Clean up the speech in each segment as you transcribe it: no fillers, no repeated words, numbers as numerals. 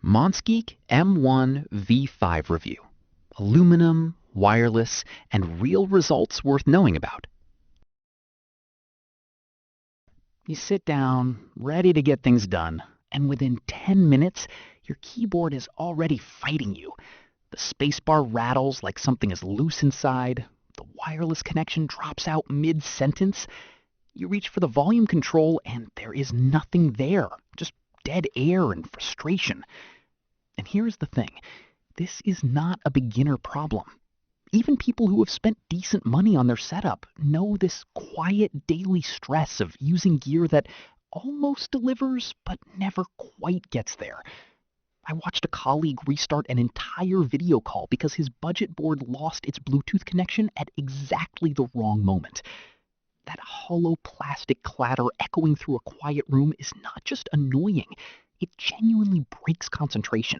MonsGeek M1 V5 review. Aluminum, wireless, and real results worth knowing about. You sit down, ready to get things done, and within 10 minutes, your keyboard is already fighting you. The spacebar rattles like something is loose inside. The wireless connection drops out mid-sentence. You reach for the volume control, and there is nothing there. Just dead air and frustration. And here's the thing. This is not a beginner problem. Even people who have spent decent money on their setup know this quiet daily stress of using gear that almost delivers but never quite gets there. I watched a colleague restart an entire video call because his budget board lost its Bluetooth connection at exactly the wrong moment. That hollow plastic clatter echoing through a quiet room is not just annoying, it genuinely breaks concentration.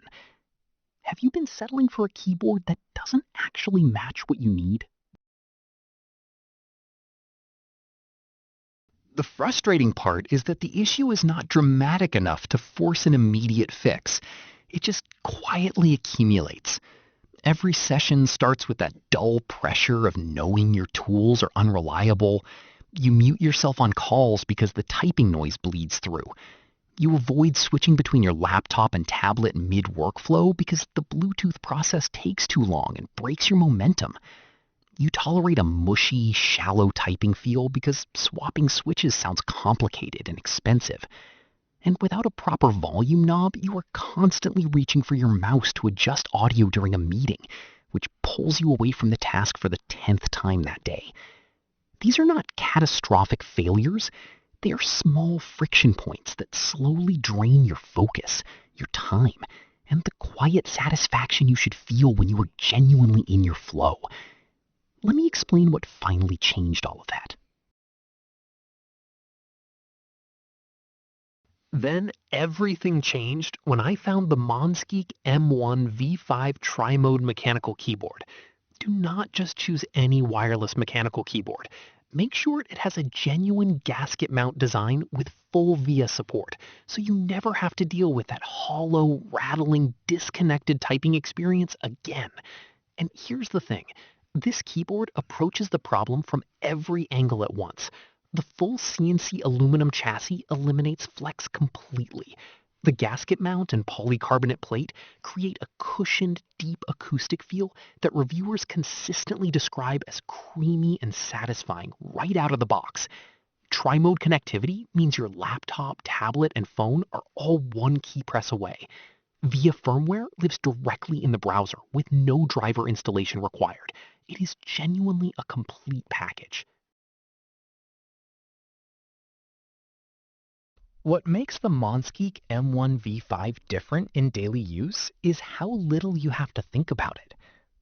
Have you been settling for a keyboard that doesn't actually match what you need? The frustrating part is that the issue is not dramatic enough to force an immediate fix. It just quietly accumulates. Every session starts with that dull pressure of knowing your tools are unreliable. You mute yourself on calls because the typing noise bleeds through. You avoid switching between your laptop and tablet mid-workflow because the Bluetooth process takes too long and breaks your momentum. You tolerate a mushy, shallow typing feel because swapping switches sounds complicated and expensive. And without a proper volume knob, you are constantly reaching for your mouse to adjust audio during a meeting, which pulls you away from the task for the 10th time that day. These are not catastrophic failures. They are small friction points that slowly drain your focus, your time, and the quiet satisfaction you should feel when you are genuinely in your flow. Let me explain what finally changed all of that. Then everything changed when I found the MonsGeek M1 V5 Tri-Mode mechanical keyboard. Do not just choose any wireless mechanical keyboard. Make sure it has a genuine gasket mount design with full VIA support, so you never have to deal with that hollow, rattling, disconnected typing experience again. And here's the thing. This keyboard approaches the problem from every angle at once. The full CNC aluminum chassis eliminates flex completely. The gasket mount and polycarbonate plate create a cushioned, deep acoustic feel that reviewers consistently describe as creamy and satisfying right out of the box. Tri-mode connectivity means your laptop, tablet, and phone are all one key press away. VIA firmware lives directly in the browser with no driver installation required. It is genuinely a complete package. What makes the MonsGeek M1 V5 different in daily use is how little you have to think about it.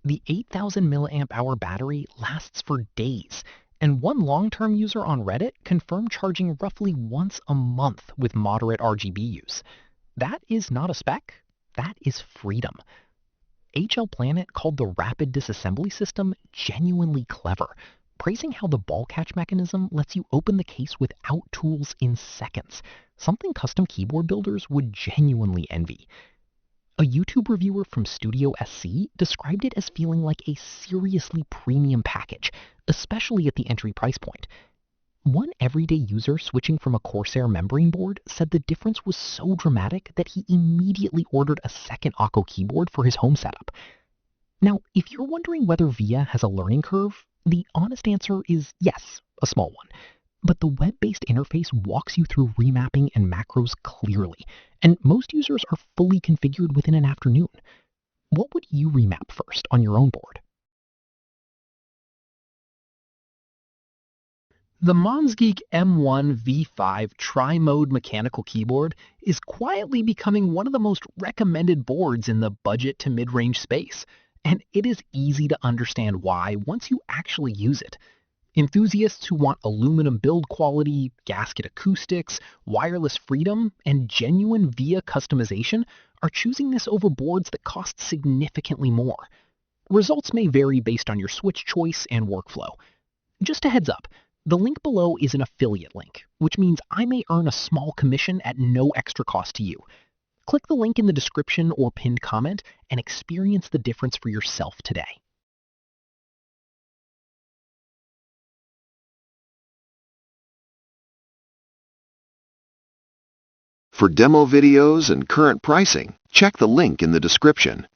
The 8,000 mAh battery lasts for days, and one long-term user on Reddit confirmed charging roughly once a month with moderate RGB use. That is not a spec, that is freedom. HL Planet called the rapid disassembly system genuinely clever, praising how the ball catch mechanism lets you open the case without tools in seconds, something custom keyboard builders would genuinely envy. A YouTube reviewer from Studio SC described it as feeling like a seriously premium package, especially at the entry price point. One everyday user switching from a Corsair membrane board said the difference was so dramatic that he immediately ordered a second Akko keyboard for his home setup. Now, if you're wondering whether VIA has a learning curve, the honest answer is yes, a small one. But the web-based interface walks you through remapping and macros clearly, and most users are fully configured within an afternoon. What would you remap first on your own board? The MonsGeek M1 V5 Tri-Mode mechanical keyboard is quietly becoming one of the most recommended boards in the budget to mid-range space, and it is easy to understand why once you actually use it. Enthusiasts who want aluminum build quality, gasket acoustics, wireless freedom, and genuine VIA customization are choosing this over boards that cost significantly more. Results may vary based on your switch choice and workflow. Just a heads up, the link below is an affiliate link, which means I may earn a small commission at no extra cost to you. Click the link in the description or pinned comment and experience the difference for yourself today. For demo videos and current pricing, check the link in the description.